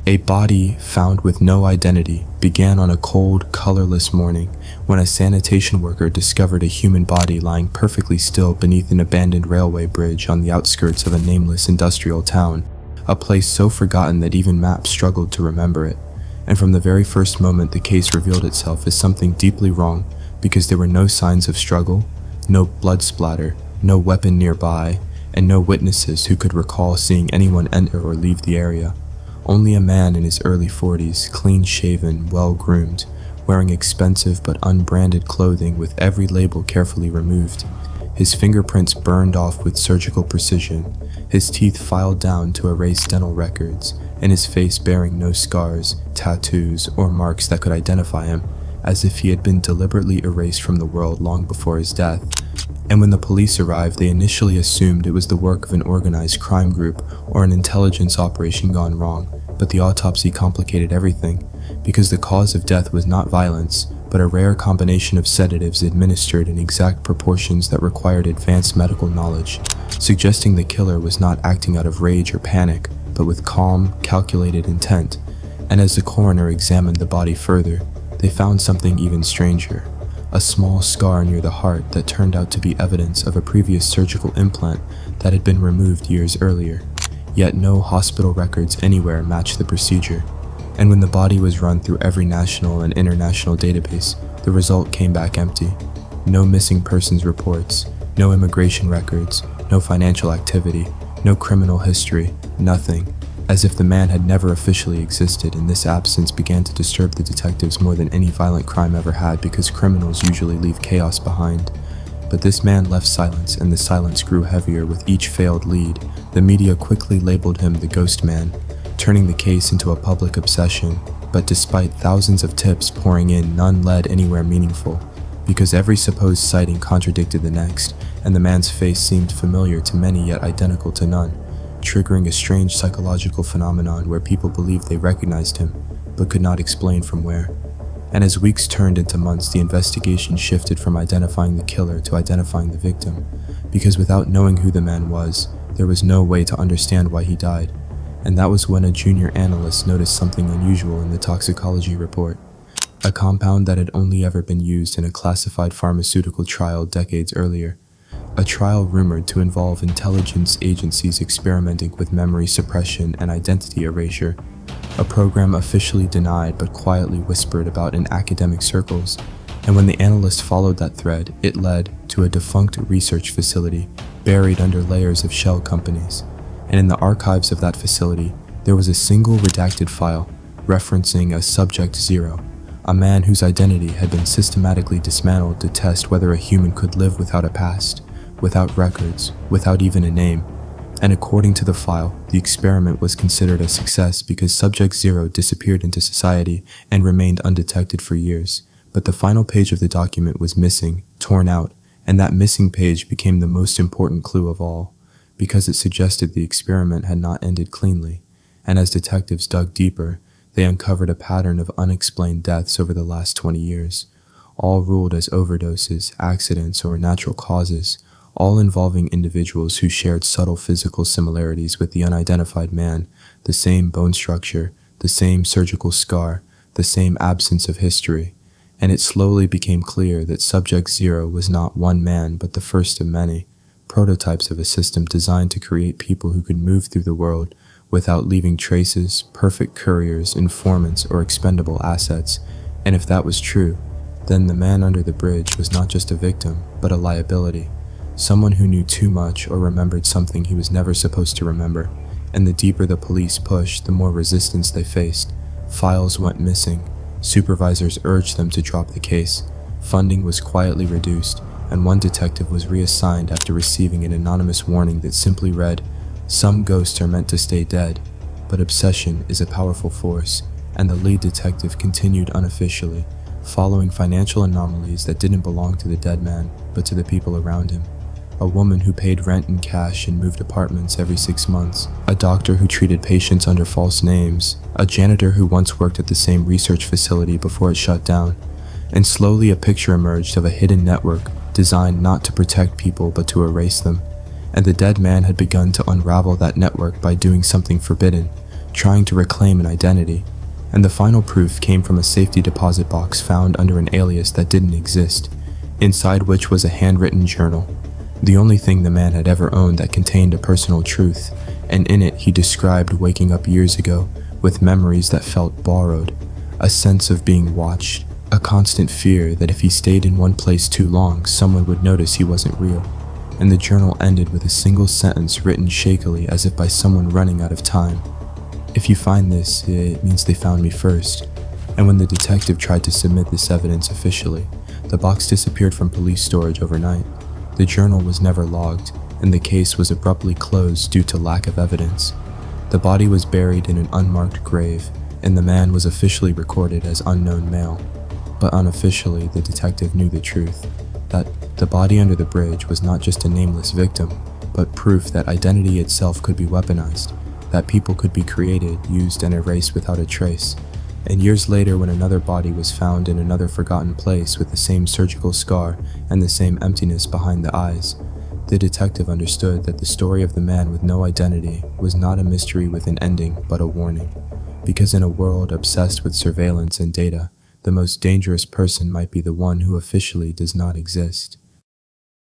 A body found with no identity began on a cold, colorless morning when a sanitation worker discovered a human body lying perfectly still beneath an abandoned railway bridge on the outskirts of a nameless industrial town, a place so forgotten that even maps struggled to remember it. And from the very first moment, the case revealed itself as something deeply wrong, because there were no signs of struggle, no blood splatter, no weapon nearby, and no witnesses who could recall seeing anyone enter or leave the area. Only a man in his early 40s, clean-shaven, well-groomed, wearing expensive but unbranded clothing with every label carefully removed, his fingerprints burned off with surgical precision, his teeth filed down to erase dental records, and his face bearing no scars, tattoos, or marks that could identify him, as if he had been deliberately erased from the world long before his death. And when the police arrived, they initially assumed it was the work of an organized crime group or an intelligence operation gone wrong, but the autopsy complicated everything, because the cause of death was not violence, but a rare combination of sedatives administered in exact proportions that required advanced medical knowledge, suggesting the killer was not acting out of rage or panic, but with calm, calculated intent. And as the coroner examined the body further, they found something even stranger. A small scar near the heart that turned out to be evidence of a previous surgical implant that had been removed years earlier. Yet no hospital records anywhere matched the procedure. And when the body was run through every national and international database, the result came back empty. No missing persons reports, no immigration records, no financial activity, no criminal history, nothing. As if the man had never officially existed, and this absence began to disturb the detectives more than any violent crime ever had, because criminals usually leave chaos behind. But this man left silence, and the silence grew heavier with each failed lead. The media quickly labeled him the Ghost Man, turning the case into a public obsession. But despite thousands of tips pouring in, none led anywhere meaningful, because every supposed sighting contradicted the next, and the man's face seemed familiar to many yet identical to none, triggering a strange psychological phenomenon where people believed they recognized him, but could not explain from where. And as weeks turned into months, the investigation shifted from identifying the killer to identifying the victim, because without knowing who the man was, there was no way to understand why he died. And that was when a junior analyst noticed something unusual in the toxicology report. A compound that had only ever been used in a classified pharmaceutical trial decades earlier. A trial rumored to involve intelligence agencies experimenting with memory suppression and identity erasure. A program officially denied but quietly whispered about in academic circles. And when the analyst followed that thread, it led to a defunct research facility buried under layers of shell companies. And in the archives of that facility, there was a single redacted file referencing a Subject Zero, a man whose identity had been systematically dismantled to test whether a human could live without a past, without records, without even a name. And according to the file, the experiment was considered a success because Subject Zero disappeared into society and remained undetected for years. But the final page of the document was missing, torn out, and that missing page became the most important clue of all, because it suggested the experiment had not ended cleanly. And as detectives dug deeper, they uncovered a pattern of unexplained deaths over the last 20 years, all ruled as overdoses, accidents, or natural causes, all involving individuals who shared subtle physical similarities with the unidentified man, the same bone structure, the same surgical scar, the same absence of history. And it slowly became clear that Subject Zero was not one man but the first of many, prototypes of a system designed to create people who could move through the world without leaving traces, perfect couriers, informants, or expendable assets. And if that was true, then the man under the bridge was not just a victim, but a liability. Someone who knew too much or remembered something he was never supposed to remember. And the deeper the police pushed, the more resistance they faced. Files went missing. Supervisors urged them to drop the case. Funding was quietly reduced, and one detective was reassigned after receiving an anonymous warning that simply read, "Some ghosts are meant to stay dead, but obsession is a powerful force," and the lead detective continued unofficially, following financial anomalies that didn't belong to the dead man, but to the people around him. A woman who paid rent in cash and moved apartments every 6 months, a doctor who treated patients under false names, a janitor who once worked at the same research facility before it shut down, and slowly a picture emerged of a hidden network designed not to protect people but to erase them. And the dead man had begun to unravel that network by doing something forbidden, trying to reclaim an identity. And the final proof came from a safety deposit box found under an alias that didn't exist, inside which was a handwritten journal, the only thing the man had ever owned that contained a personal truth, and in it he described waking up years ago with memories that felt borrowed, a sense of being watched, a constant fear that if he stayed in one place too long, someone would notice he wasn't real. And the journal ended with a single sentence written shakily as if by someone running out of time. "If you find this, it means they found me first." And when the detective tried to submit this evidence officially, the box disappeared from police storage overnight. The journal was never logged, and the case was abruptly closed due to lack of evidence. The body was buried in an unmarked grave, and the man was officially recorded as unknown male. But unofficially, the detective knew the truth, that the body under the bridge was not just a nameless victim, but proof that identity itself could be weaponized, that people could be created, used, and erased without a trace. And years later, when another body was found in another forgotten place with the same surgical scar and the same emptiness behind the eyes, the detective understood that the story of the man with no identity was not a mystery with an ending, but a warning. Because in a world obsessed with surveillance and data, the most dangerous person might be the one who officially does not exist.